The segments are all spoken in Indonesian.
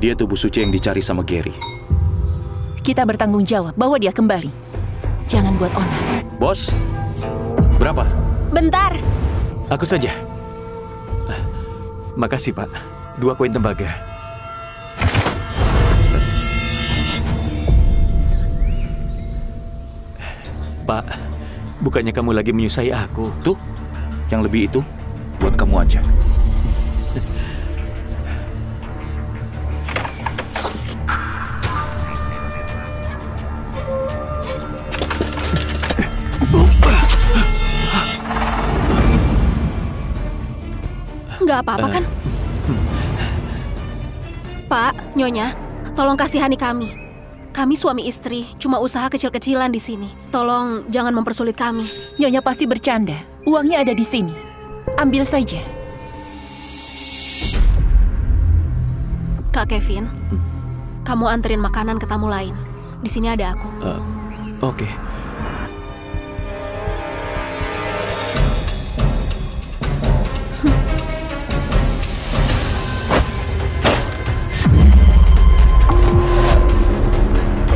Dia tubuh suci yang dicari sama Gary. Kita bertanggung jawab, bawa dia kembali. Jangan buat onar. Bos, berapa? Bentar. Aku saja. Makasih, Pak. 2 koin tembaga. Pak, bukannya kamu lagi menyusai aku? Tuh, yang lebih itu buat kamu aja. Nggak apa-apa kan? Pak, Nyonya, tolong kasihani kami. Kami suami istri, cuma usaha kecil-kecilan di sini. Tolong jangan mempersulit kami. Nyonya pasti bercanda. Uangnya ada di sini. Ambil saja. Kak Kevin, kamu anterin makanan ke tamu lain. Di sini ada aku. Oke.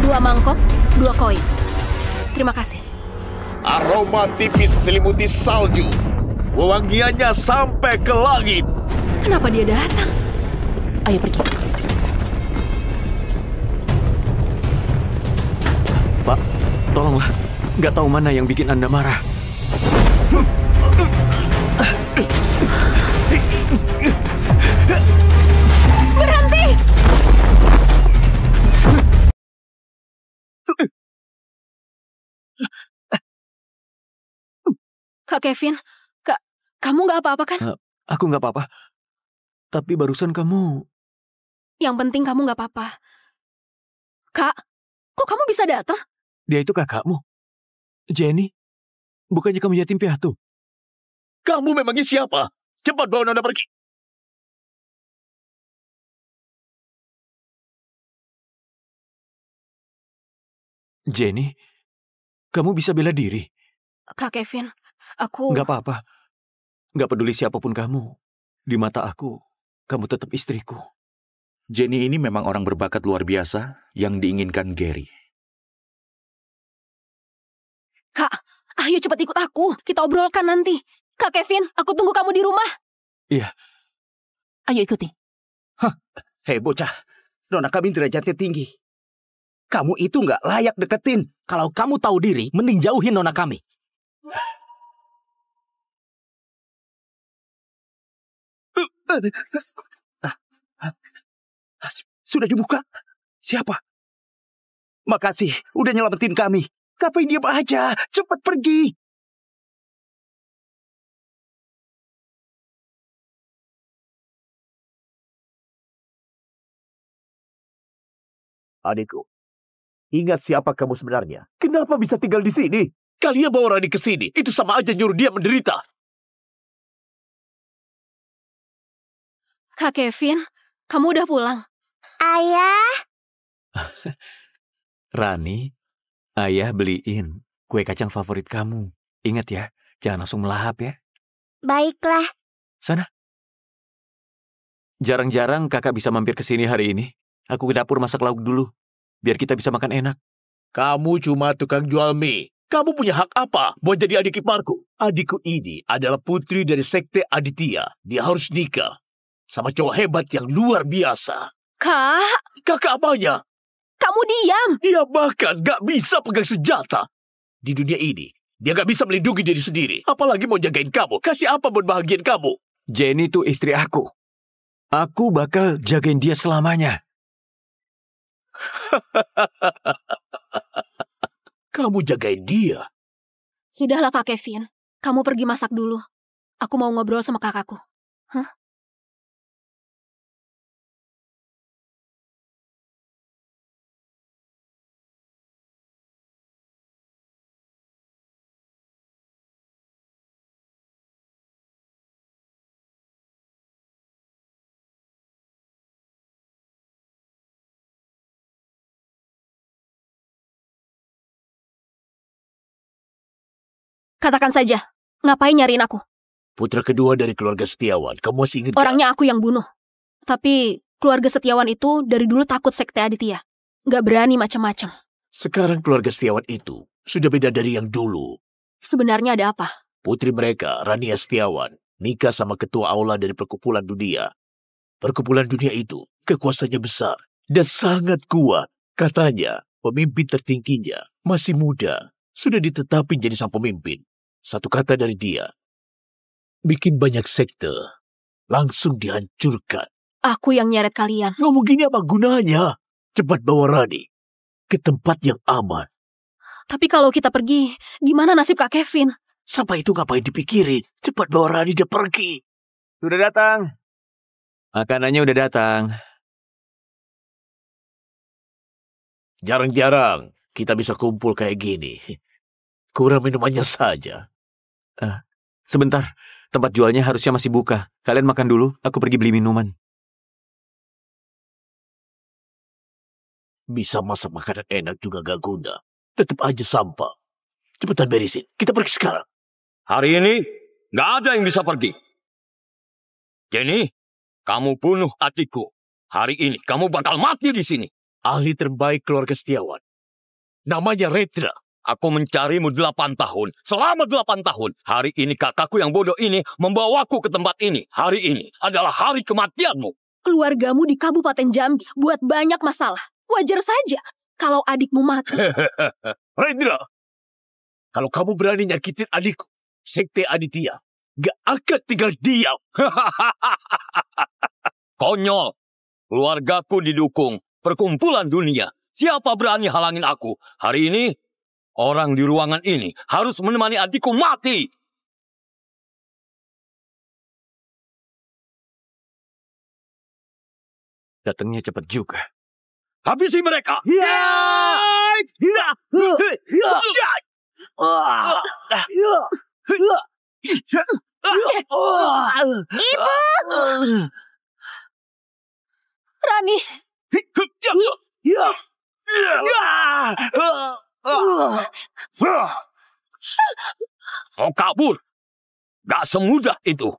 Dua mangkok, 2 koin. Terima kasih. Aroma tipis selimuti salju. Wewangiannya sampai ke langit. Kenapa dia datang? Ayo pergi. Pak, tolonglah. Nggak tahu mana yang bikin Anda marah. Berhenti! Kak Kevin, kamu nggak apa-apa kan? Aku nggak apa-apa. Tapi barusan kamu... Yang penting kamu nggak apa-apa. Kak, kok kamu bisa datang? Dia itu kakakmu. Jenny, bukannya kamu yatim piatu? Kamu memangnya siapa? Cepat bawa Nona pergi. Jenny, kamu bisa bela diri. Kak Kevin, aku... Nggak apa-apa. Nggak peduli siapapun kamu. Di mata aku, kamu tetap istriku. Jenny ini memang orang berbakat luar biasa yang diinginkan Gary. Kak, ayo cepat ikut aku. Kita obrolkan nanti. Kak Kevin, aku tunggu kamu di rumah. Iya. Ayo ikuti. Hei bocah, Nona kami derajatnya tinggi. Kamu itu nggak layak deketin. Kalau kamu tahu diri, mending jauhin Nona kami. Sudah dibuka? Siapa? Makasih, udah nyelamatin kami. Ngapain diam aja? Cepat pergi. Adikku, ingat siapa kamu sebenarnya. Kenapa bisa tinggal di sini? Kalian bawa Rani ke sini. Itu sama aja nyuruh dia menderita. Kak Kevin, kamu udah pulang? Ayah. Rani, ayah beliin kue kacang favorit kamu. Ingat ya, jangan langsung melahap ya. Baiklah. Sana. Jarang-jarang kakak bisa mampir ke sini hari ini. Aku ke dapur masak lauk dulu, biar kita bisa makan enak. Kamu cuma tukang jual mie. Kamu punya hak apa buat jadi adik iparku? Adikku ini adalah putri dari sekte Aditya. Dia harus nikah sama cowok hebat yang luar biasa. Kak, Kakak apanya? kamu diam. Dia bahkan gak bisa pegang senjata. Di dunia ini, dia gak bisa melindungi diri sendiri. Apalagi mau jagain kamu. Kasih apa buat bahagiain kamu? Jenny tuh istri aku. Aku bakal jagain dia selamanya. Kamu jagain dia? Sudahlah Kak Kevin, kamu pergi masak dulu. Aku mau ngobrol sama kakakku. Hah? Katakan saja, ngapain nyariin aku? Putra kedua dari keluarga Setiawan. Kamu masih ingat? Orangnya aku yang bunuh. Tapi Keluarga Setiawan itu dari dulu takut Sekte Aditya. Nggak berani macam-macam. Sekarang keluarga Setiawan itu sudah beda dari yang dulu. Sebenarnya ada apa? Putri mereka, Rania Setiawan, nikah sama ketua aula dari Perkumpulan Dunia. Perkumpulan Dunia itu kekuasaannya besar dan sangat kuat. Katanya, pemimpin tertingginya masih muda, sudah ditetapin jadi sang pemimpin. Satu kata dari dia, bikin banyak sekte, langsung dihancurkan. Aku yang nyeret kalian. Ngomong gini apa gunanya? Cepat bawa Rani ke tempat yang aman. Tapi kalau kita pergi, gimana nasib Kak Kevin? Sampai itu ngapain dipikirin? Cepat bawa Rani dia pergi. Sudah datang. Makanannya udah datang. Jarang-jarang kita bisa kumpul kayak gini. Kurang minumannya saja. Sebentar, tempat jualnya harusnya masih buka. Kalian makan dulu, aku pergi beli minuman. Bisa masak makanan enak juga gak guna. Tetap aja sampah. Cepetan beresin. Kita pergi sekarang. Hari ini, nggak ada yang bisa pergi. Jenny, kamu bunuh adikku. Hari ini, kamu bakal mati di sini. Ahli terbaik keluarga Setiawan. Namanya Redra. Aku mencarimu 8 tahun. Selama 8 tahun. Hari ini kakakku yang bodoh ini membawaku ke tempat ini. Hari ini adalah hari kematianmu. Keluargamu di Kabupaten Jambi buat banyak masalah. Wajar saja kalau adikmu mati. Redra, kalau kamu berani nyakitin adikku, Sekte Aditya gak akan tinggal diam. Konyol. Keluargaku didukung. Perkumpulan Dunia. Siapa berani halangin aku? Hari ini, orang di ruangan ini harus menemani adikku mati. Datangnya cepat juga. Habisi mereka. Rani, Mau kabur? Gak semudah itu.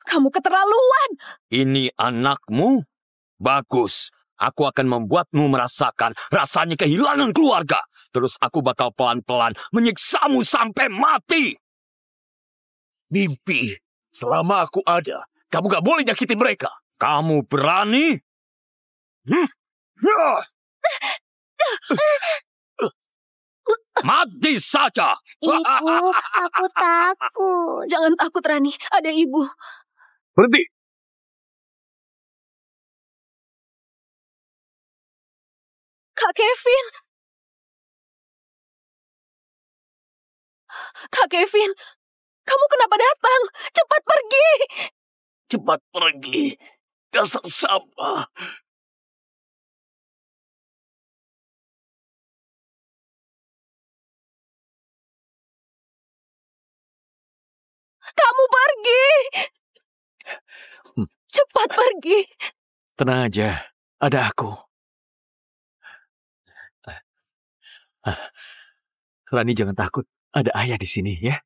kamu keterlaluan. Ini anakmu? Bagus. Aku akan membuatmu merasakan rasanya kehilangan keluarga. Terus aku bakal pelan-pelan menyiksamu sampai mati. Mimpi. Selama aku ada, kamu gak boleh nyakitin mereka. Kamu berani? Mati saja. Ibu, aku takut. Jangan takut, Rani. Ada ibu. Berhenti. Kak Kevin. Kak Kevin, kamu kenapa datang? Cepat pergi. Cepat pergi. Dasar sampah. Kamu pergi. Cepat pergi. Tenang aja, ada aku. Rani jangan takut, ada ayah di sini ya.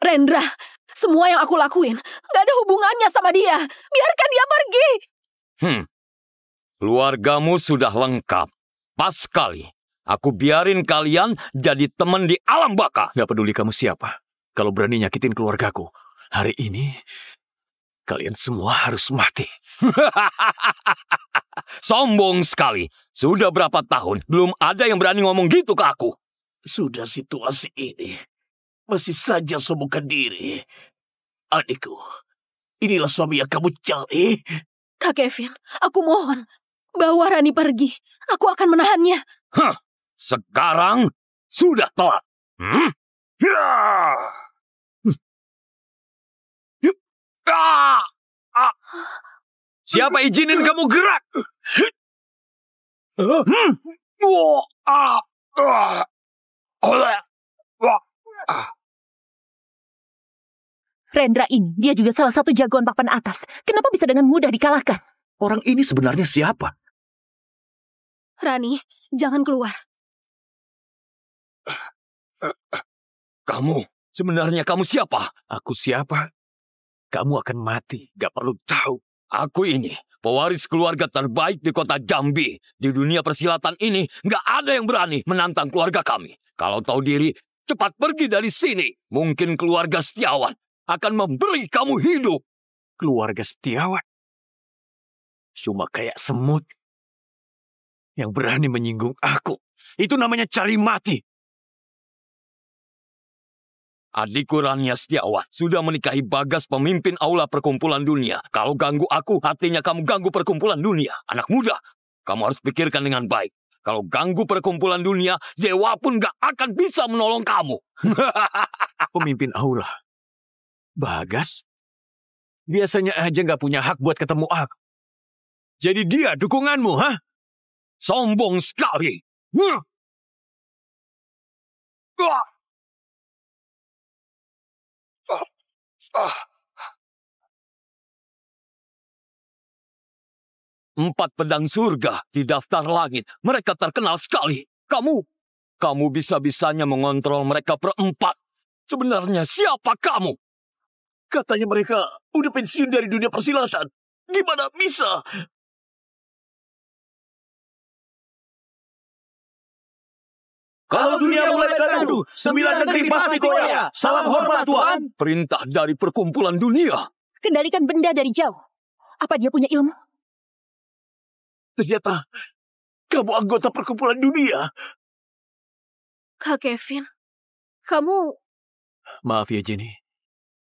Rendra, semua yang aku lakuin gak ada hubungannya sama dia. Biarkan dia pergi. Keluargamu sudah lengkap. Pas sekali. Aku biarin kalian jadi teman di alam baka. Gak peduli kamu siapa. Kalau berani nyakitin keluargaku, hari ini kalian semua harus mati. Sombong sekali. Sudah berapa tahun belum ada yang berani ngomong gitu ke aku. Sudah situasi ini. Masih saja sombongkan diri. Adikku, inilah suami yang kamu cari. Kak Kevin, aku mohon. Bawa Rani pergi. Aku akan menahannya. Sekarang sudah telat. Siapa izinin kamu gerak? Rendra ini, dia juga salah satu jagoan papan atas. Kenapa bisa dengan mudah dikalahkan? Orang ini sebenarnya siapa? Rani, jangan keluar. Kamu, sebenarnya kamu siapa? Aku siapa? Kamu akan mati, gak perlu tahu. Aku ini pewaris keluarga terbaik di kota Jambi. Di dunia persilatan ini, nggak ada yang berani menantang keluarga kami. Kalau tahu diri, cepat pergi dari sini. Mungkin keluarga Setiawan akan memberi kamu hidup. Keluarga Setiawan cuma kayak semut yang berani menyinggung aku. Itu namanya cari mati. Adikku Rania Setiawan sudah menikahi Bagas, pemimpin aula perkumpulan dunia. Kalau ganggu aku, artinya kamu ganggu perkumpulan dunia. Anak muda, kamu harus pikirkan dengan baik. Kalau ganggu perkumpulan dunia, dewa pun gak akan bisa menolong kamu. Pemimpin aula. Bagas? Biasanya aja gak punya hak buat ketemu aku. Jadi dia dukunganmu, ha? Sombong sekali. 4 pedang surga di daftar langit. Mereka terkenal sekali. Kamu bisa-bisanya mengontrol mereka berempat. Sebenarnya siapa kamu? Katanya mereka udah pensiun dari dunia persilatan. Gimana bisa? Kalau dunia mulai gaduh, 9 negeri pasti goyah. Salam hormat, Tuan. Perintah dari perkumpulan dunia. Kendalikan benda dari jauh. Apa dia punya ilmu? Ternyata kamu anggota perkumpulan dunia. Kak Kevin, kamu... Maaf ya, Jenny.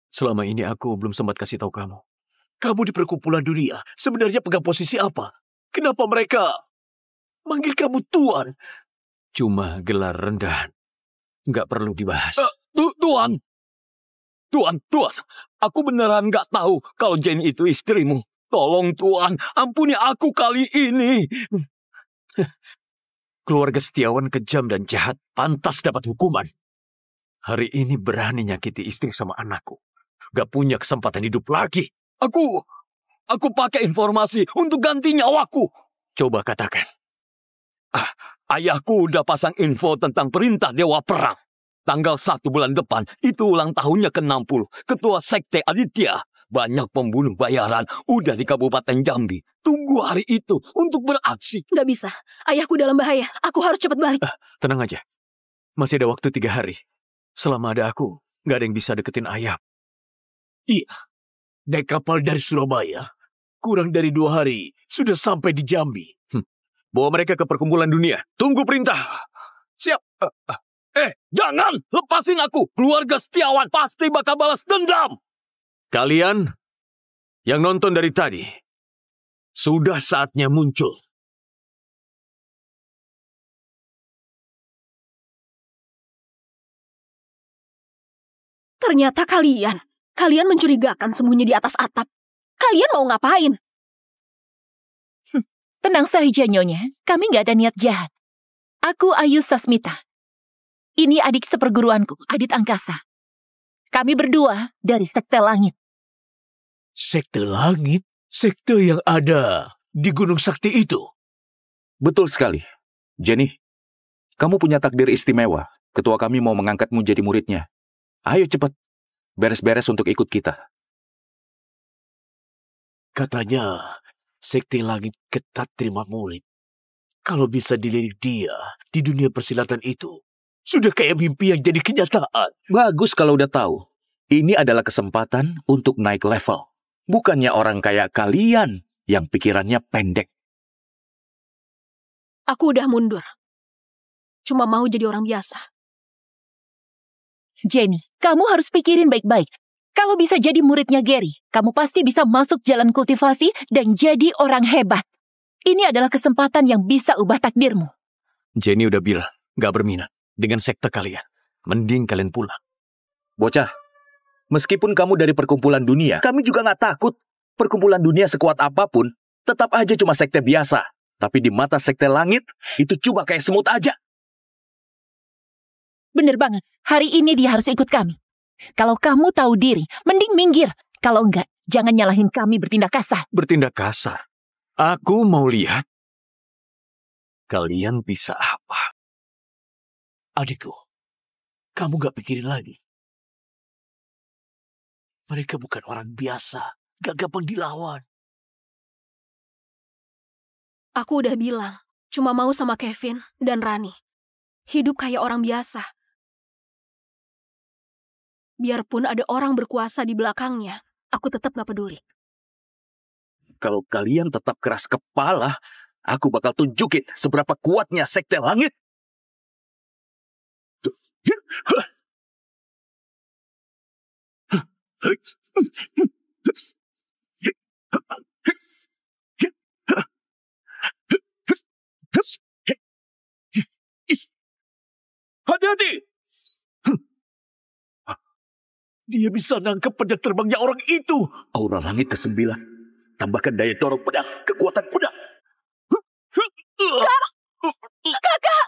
Selama ini aku belum sempat kasih tahu kamu. Kamu di perkumpulan dunia sebenarnya pegang posisi apa? Kenapa mereka manggil kamu Tuan? Cuma gelar rendahan. Nggak perlu dibahas. Tuan. Aku beneran nggak tahu kalau Jenny itu istrimu. Tolong Tuan, ampuni aku kali ini. Keluarga Setiawan kejam dan jahat, pantas dapat hukuman. Hari ini berani nyakiti istri sama anakku. Gak punya kesempatan hidup lagi. Aku pakai informasi untuk ganti nyawaku. Coba katakan. Ayahku udah pasang info tentang perintah Dewa Perang. Tanggal 1 bulan depan, itu ulang tahunnya ke-60. Ketua Sekte Aditya. Banyak pembunuh bayaran udah di Kabupaten Jambi. Tunggu hari itu untuk beraksi. Gak bisa. Ayahku dalam bahaya. Aku harus cepat balik. Tenang aja. Masih ada waktu 3 hari. Selama ada aku, gak ada yang bisa deketin ayah. Iya. Naik kapal dari Surabaya. Kurang dari 2 hari, sudah sampai di Jambi. Bawa mereka ke perkumpulan dunia. Tunggu perintah. Siap. Jangan! Lepasin aku! Keluarga Setiawan pasti bakal balas dendam! Kalian yang nonton dari tadi, sudah saatnya muncul. Ternyata kalian mencurigakan sembunyi di atas atap. Kalian mau ngapain? Tenang saja, Nyonya. Kami nggak ada niat jahat. Aku Ayu Sasmita. Ini adik seperguruanku, Adit Angkasa. Kami berdua dari Sekte Langit. Sekte Langit? Sekte yang ada di Gunung Sakti itu? Betul sekali. Jenny, kamu punya takdir istimewa. Ketua kami mau mengangkatmu jadi muridnya. Ayo cepat, beres-beres untuk ikut kita. Katanya, Sekte Langit ketat terima murid. Kalau bisa dilirik dia di dunia persilatan itu, sudah kayak mimpi yang jadi kenyataan. Bagus kalau udah tahu. Ini adalah kesempatan untuk naik level. Bukannya orang kayak kalian yang pikirannya pendek. Aku udah mundur. Cuma mau jadi orang biasa. Jenny, kamu harus pikirin baik-baik. Kalau bisa jadi muridnya Gary, kamu pasti bisa masuk jalan kultivasi dan jadi orang hebat. Ini adalah kesempatan yang bisa ubah takdirmu. Jenny udah bilang, gak berminat dengan sekte kalian. Mending kalian pulang. Bocah, meskipun kamu dari perkumpulan dunia, kami juga nggak takut. Perkumpulan dunia sekuat apapun, tetap aja cuma sekte biasa. Tapi di mata Sekte Langit, itu cuma kayak semut aja. Bener banget, hari ini dia harus ikut kami. Kalau kamu tahu diri, mending minggir. Kalau enggak, jangan nyalahin kami bertindak kasar. Bertindak kasar? Aku mau lihat kalian bisa apa. Adikku, kamu gak pikirin lagi. Mereka bukan orang biasa. Gak gampang dilawan. Aku udah bilang, cuma mau sama Kevin dan Rani. Hidup kayak orang biasa. Biarpun ada orang berkuasa di belakangnya, aku tetap gak peduli. Kalau kalian tetap keras kepala, aku bakal tunjukin seberapa kuatnya Sekte Langit. Hati-hati! Dia bisa nangkep pedang terbangnya orang itu. Aura langit ke-9. Tambahkan daya dorong pedang, kekuatan pedang. Kakak!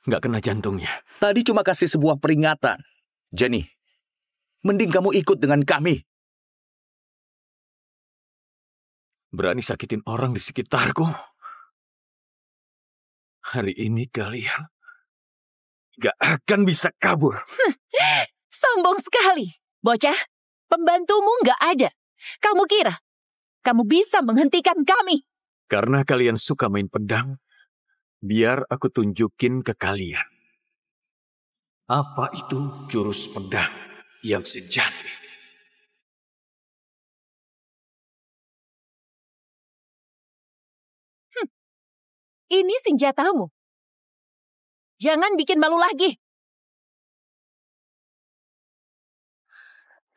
Nggak kena jantungnya. Tadi cuma kasih sebuah peringatan. Jenny, mending kamu ikut dengan kami. Berani sakitin orang di sekitarku. Hari ini kalian gak akan bisa kabur. Sombong sekali. Bocah, pembantumu nggak ada. Kamu kira kamu bisa menghentikan kami? Karena kalian suka main pedang, biar aku tunjukin ke kalian. Apa itu jurus pedang yang sejati? Ini senjatamu. Jangan bikin malu lagi.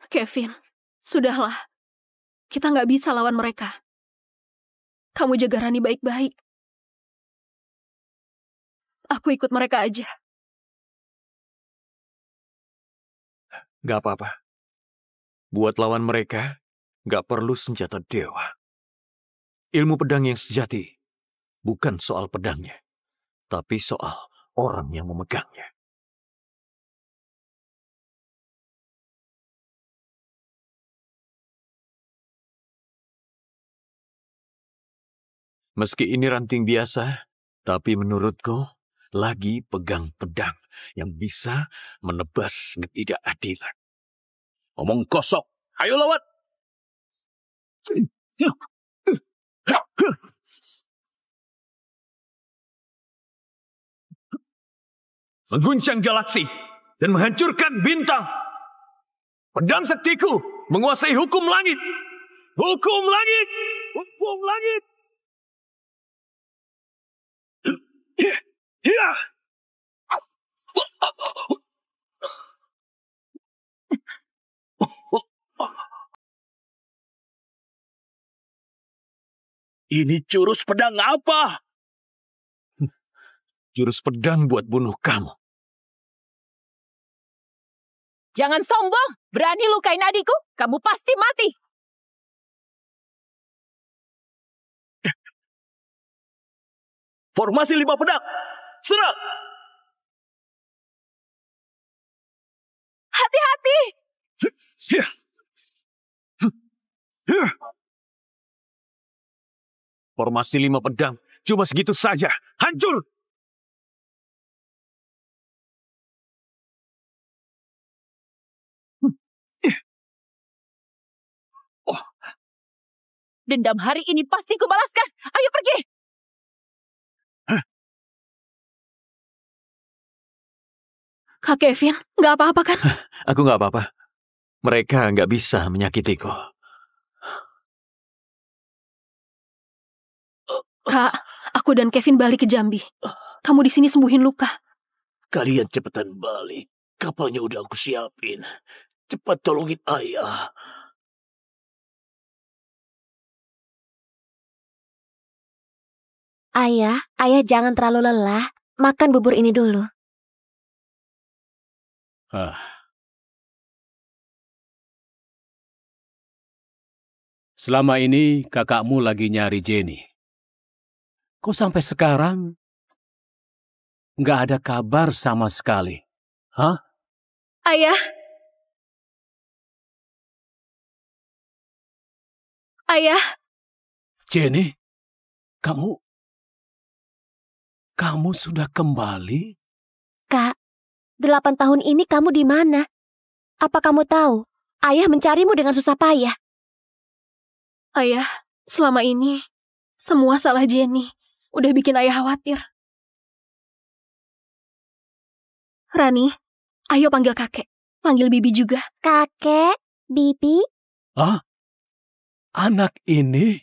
Kevin, sudahlah. Kita nggak bisa lawan mereka. Kamu jaga Rani baik-baik. Aku ikut mereka aja. Gak apa-apa. Buat lawan mereka, gak perlu senjata dewa. Ilmu pedang yang sejati bukan soal pedangnya, tapi soal orang yang memegangnya. Meski ini ranting biasa, tapi menurutku lagi pegang pedang yang bisa menebas ketidakadilan. Omong kosong. Ayo lawan. Mengguncang galaksi dan menghancurkan bintang. Pedang saktiku menguasai hukum langit. Hukum langit. Hukum langit. Ini jurus pedang apa? Jurus pedang buat bunuh kamu. Jangan sombong. Berani lukain adikku, kamu pasti mati. Formasi 5 pedang. Serang! Hati-hati. Formasi 5 pedang. Cuma segitu saja. Hancur! Dendam hari ini pasti kubalaskan. Ayo pergi. Kak Kevin, nggak apa-apa kan? Aku nggak apa-apa. Mereka nggak bisa menyakitiku. Kak, aku dan Kevin balik ke Jambi. Kamu di sini sembuhin luka. Kalian cepetan balik. Kapalnya udah aku siapin. Cepat tolongin ayah. Ayah jangan terlalu lelah. Makan bubur ini dulu. Selama ini kakakmu lagi nyari Jenny. Kok sampai sekarang nggak ada kabar sama sekali? Hah? Ayah. Ayah. Jenny, kamu kamu sudah kembali? Kak, 8 tahun ini kamu di mana? Apa kamu tahu? Ayah mencarimu dengan susah payah. Ayah, selama ini semua salah Jenny. Udah bikin ayah khawatir. Rani, ayo panggil kakek. Panggil bibi juga. Kakek, bibi. Hah? Anak ini?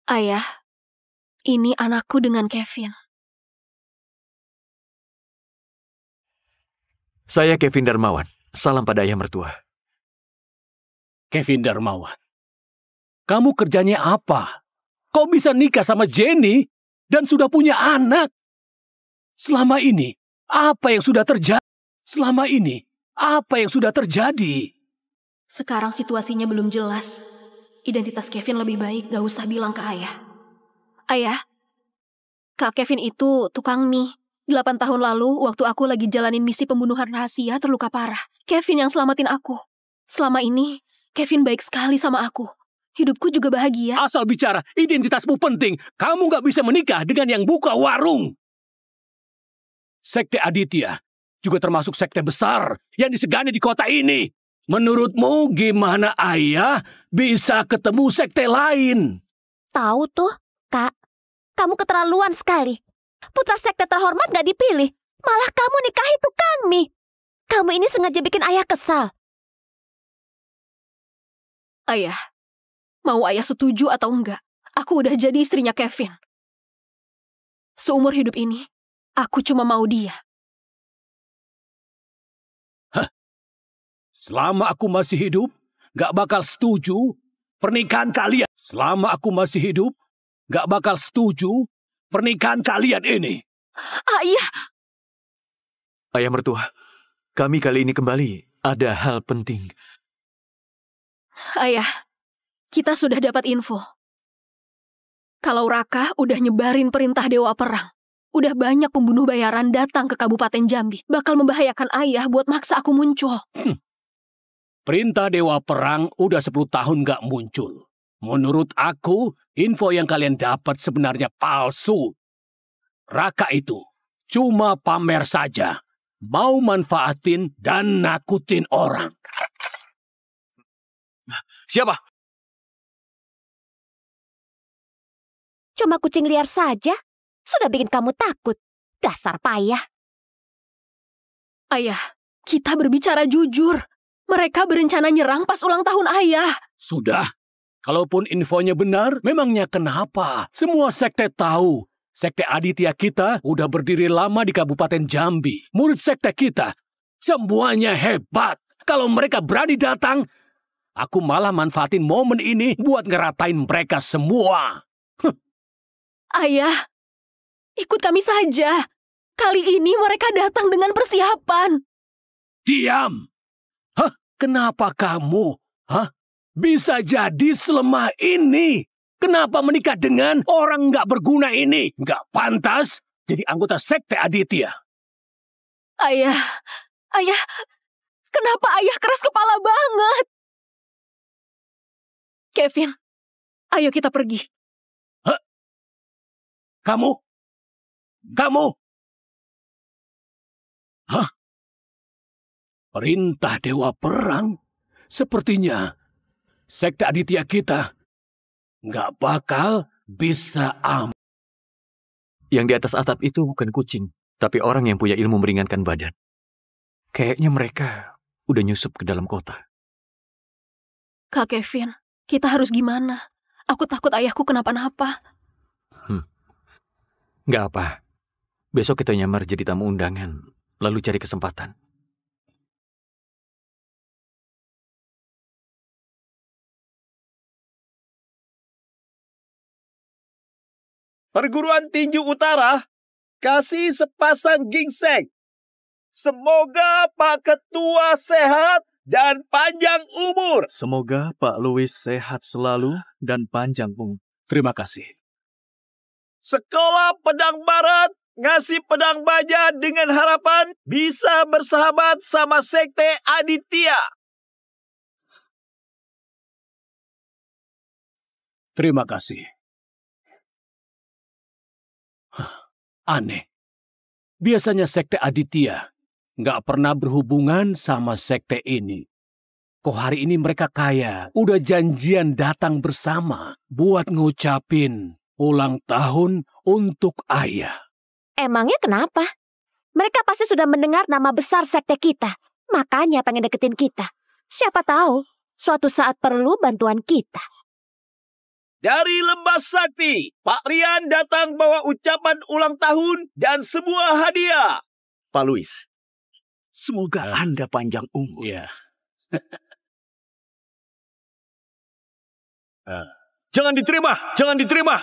Ayah, ini anakku dengan Kevin. Saya Kevin Darmawan. Salam pada ayah mertua. Kevin Darmawan, kamu kerjanya apa? Kok bisa nikah sama Jenny dan sudah punya anak? Selama ini, apa yang sudah terjadi? Sekarang situasinya belum jelas. Identitas Kevin lebih baik gak usah bilang ke ayah. Ayah, Kak Kevin itu tukang mie. 8 tahun lalu, waktu aku lagi jalanin misi pembunuhan rahasia, terluka parah. Kevin yang selamatin aku. Selama ini, Kevin baik sekali sama aku. Hidupku juga bahagia. Asal bicara, identitasmu penting. Kamu nggak bisa menikah dengan yang buka warung. Sekte Aditya juga termasuk sekte besar yang disegani di kota ini. Menurutmu gimana ayah bisa ketemu sekte lain? Tahu tuh, Kak. Kamu keterlaluan sekali. Putra sekte terhormat gak dipilih. Malah kamu nikahi tukang mie. Kamu ini sengaja bikin ayah kesal. Ayah, mau ayah setuju atau enggak, aku udah jadi istrinya Kevin. Seumur hidup ini, aku cuma mau dia. Hah? Selama aku masih hidup, gak bakal setuju pernikahan kalian. Selama aku masih hidup, gak bakal setuju pernikahan kalian ini. Ayah! Ayah mertua, kami kali ini kembali ada hal penting. Ayah, kita sudah dapat info. Kalau Raka udah nyebarin perintah Dewa Perang. Udah banyak pembunuh bayaran datang ke Kabupaten Jambi. Bakal membahayakan ayah buat maksa aku muncul. Perintah Dewa Perang udah 10 tahun gak muncul. Menurut aku, info yang kalian dapat sebenarnya palsu. Raka itu cuma pamer saja. Mau manfaatin dan nakutin orang. Siapa? Cuma kucing liar saja. Sudah bikin kamu takut. Dasar payah. Ayah, kita berbicara jujur. Mereka berencana nyerang pas ulang tahun ayah. Sudah. Kalaupun infonya benar, memangnya kenapa? Semua sekte tahu. Sekte Aditya kita udah berdiri lama di Kabupaten Jambi. Murid sekte kita, semuanya hebat. Kalau mereka berani datang, aku malah manfaatin momen ini buat ngeratain mereka semua. Ayah, ikut kami saja. Kali ini mereka datang dengan persiapan. Diam! Hah? Kenapa kamu? Hah? Bisa jadi selemah ini? Kenapa menikah dengan orang nggak berguna ini? Nggak pantas jadi anggota sekte Aditya. Ayah, kenapa ayah keras kepala banget? Kevin, ayo kita pergi. Hah? Kamu? Hah? Perintah Dewa Perang? Sepertinya sekte Aditya kita nggak bakal bisa aman. Yang di atas atap itu bukan kucing, tapi orang yang punya ilmu meringankan badan. Kayaknya mereka udah nyusup ke dalam kota. Kak Kevin, kita harus gimana? Aku takut ayahku kenapa-napa. Nggak apa. Besok kita nyamar jadi tamu undangan, lalu cari kesempatan. Perguruan Tinju Utara kasih sepasang gingseng. Semoga Pak Ketua sehat dan panjang umur. Semoga Pak Louis sehat selalu dan panjang umur. Terima kasih. Sekolah Pedang Barat ngasih pedang baja dengan harapan bisa bersahabat sama sekte Aditya. Terima kasih. Aneh. Biasanya sekte Aditya nggak pernah berhubungan sama sekte ini. Kok hari ini mereka kaya, udah janjian datang bersama buat ngucapin ulang tahun untuk ayah. Emangnya kenapa? Mereka pasti sudah mendengar nama besar sekte kita. Makanya pengen deketin kita. Siapa tahu, suatu saat perlu bantuan kita. Dari Lembah Sakti, Pak Rian datang bawa ucapan ulang tahun dan sebuah hadiah. Pak Luis, semoga Anda panjang umur. Iya. Jangan diterima! Jangan diterima!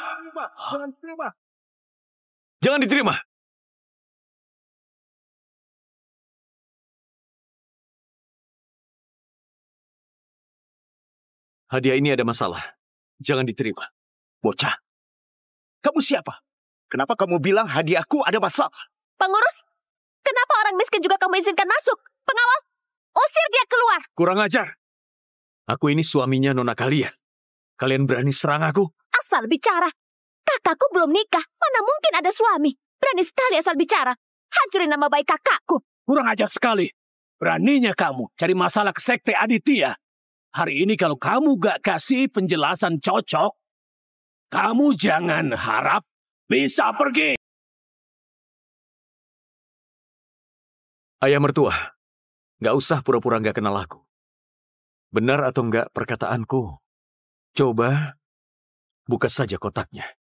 Jangan diterima! Hadiah ini ada masalah. Jangan diterima. Bocah, kamu siapa? Kenapa kamu bilang hadiahku ada masalah? Pengurus, kenapa orang miskin juga kamu izinkan masuk? Pengawal, usir dia keluar. Kurang ajar. Aku ini suaminya nona kalian. Kalian berani serang aku? Asal bicara. Kakakku belum nikah, mana mungkin ada suami. Berani sekali asal bicara. Hancurin nama baik kakakku. Kurang ajar sekali. Beraninya kamu cari masalah ke sekte Aditya. Hari ini kalau kamu gak kasih penjelasan cocok, kamu jangan harap bisa pergi. Ayah mertua, gak usah pura-pura gak kenal aku. Benar atau enggak perkataanku? Coba buka saja kotaknya.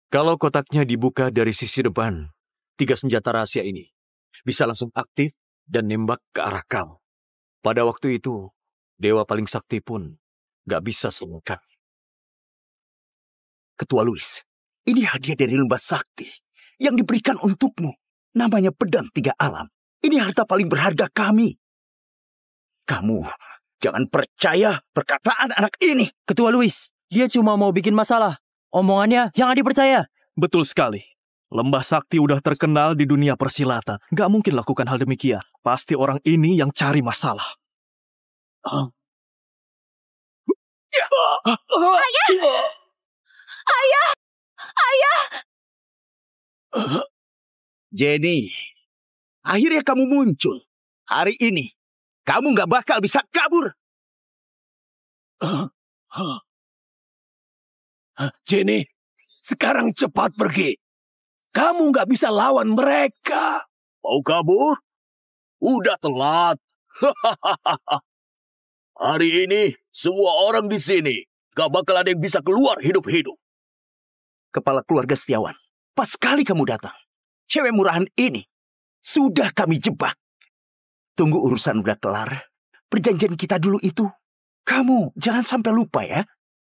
Kalau kotaknya dibuka dari sisi depan, 3 senjata rahasia ini bisa langsung aktif dan nembak ke arah kamu. Pada waktu itu, dewa paling sakti pun gak bisa selengkap. Ketua Luis, ini hadiah dari Lembah Sakti yang diberikan untukmu. Namanya Pedang 3 Alam. Ini harta paling berharga kami. Kamu jangan percaya perkataan anak ini. Ketua Luis, dia cuma mau bikin masalah. Omongannya jangan dipercaya. Betul sekali. Lembah Sakti udah terkenal di dunia persilatan. Gak mungkin lakukan hal demikian. Pasti orang ini yang cari masalah. Ayah! Ayah! Ayah! Jenny, akhirnya kamu muncul. Hari ini, kamu gak bakal bisa kabur. Jenny, sekarang cepat pergi. Kamu nggak bisa lawan mereka. Mau kabur? Udah telat. Hari ini, semua orang di sini gak bakal ada yang bisa keluar hidup-hidup. Kepala keluarga Setiawan, pas sekali kamu datang. Cewek murahan ini sudah kami jebak. Tunggu urusan udah kelar. Perjanjian kita dulu itu. Kamu jangan sampai lupa ya.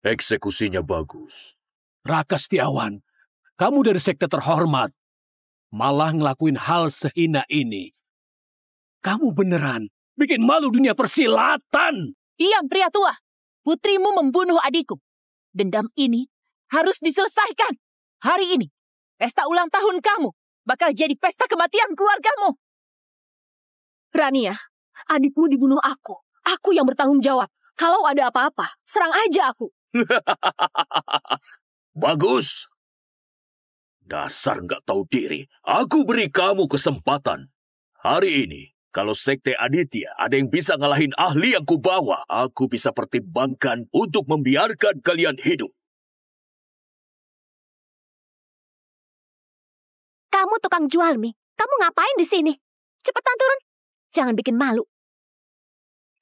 Eksekusinya bagus. Raka Setiawan, kamu dari sekte terhormat, malah ngelakuin hal sehina ini. Kamu beneran bikin malu dunia persilatan. Diam, pria tua. Putrimu membunuh adikku. Dendam ini harus diselesaikan. Hari ini, pesta ulang tahun kamu bakal jadi pesta kematian keluargamu. Rania, adikmu dibunuh aku. Aku yang bertanggung jawab. Kalau ada apa-apa, serang aja aku. Bagus. Dasar nggak tahu diri. Aku beri kamu kesempatan. Hari ini, kalau sekte Aditya ada yang bisa ngalahin ahli yang kubawa, aku bisa pertimbangkan untuk membiarkan kalian hidup. Kamu tukang jual mie. Kamu ngapain di sini? Cepetan turun. Jangan bikin malu.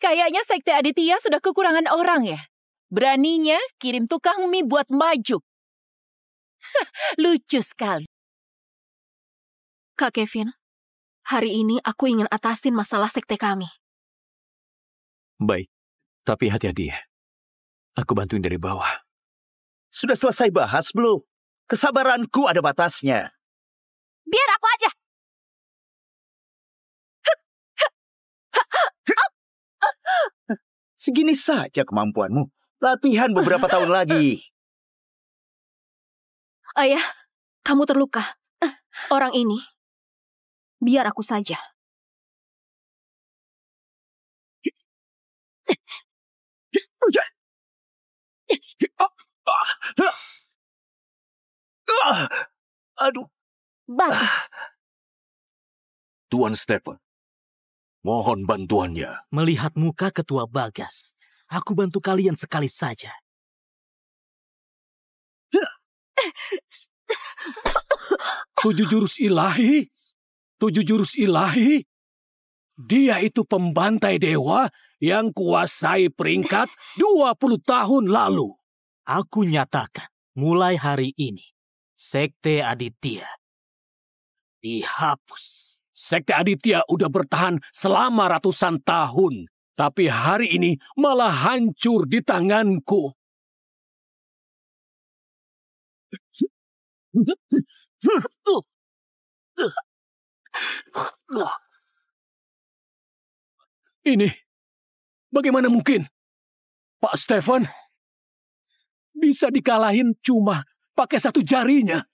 Kayaknya sekte Aditya sudah kekurangan orang ya. Beraninya kirim tukang mie buat maju. Lucu sekali. Kak Kevin, hari ini aku ingin atasin masalah sekte kami. Baik, tapi hati-hati ya. Aku bantuin dari bawah. Sudah selesai bahas belum? Kesabaranku ada batasnya. Biar aku aja. Segini saja kemampuanmu. Latihan beberapa tahun lagi. Ayah, kamu terluka. Orang ini Biar aku saja. Aduh. Bagus. Tuan Stephen, mohon bantuannya. Melihat muka Ketua Bagas, aku bantu kalian sekali saja. 7 jurus ilahi? 7 jurus ilahi? Dia itu pembantai dewa yang kuasai peringkat 20 tahun lalu. Aku nyatakan, mulai hari ini, Sekte Aditya dihapus. Sekte Aditya udah bertahan selama ratusan tahun. Tapi hari ini malah hancur di tanganku. Ini, bagaimana mungkin? Pak Stephen bisa dikalahin cuma pakai 1 jarinya.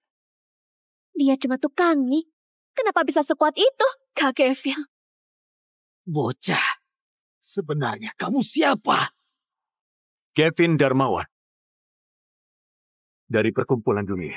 Dia cuma tukang mie. Kenapa bisa sekuat itu? Kak Kevin. Bocah, sebenarnya kamu siapa? Kevin Darmawan. Dari Perkumpulan Dunia.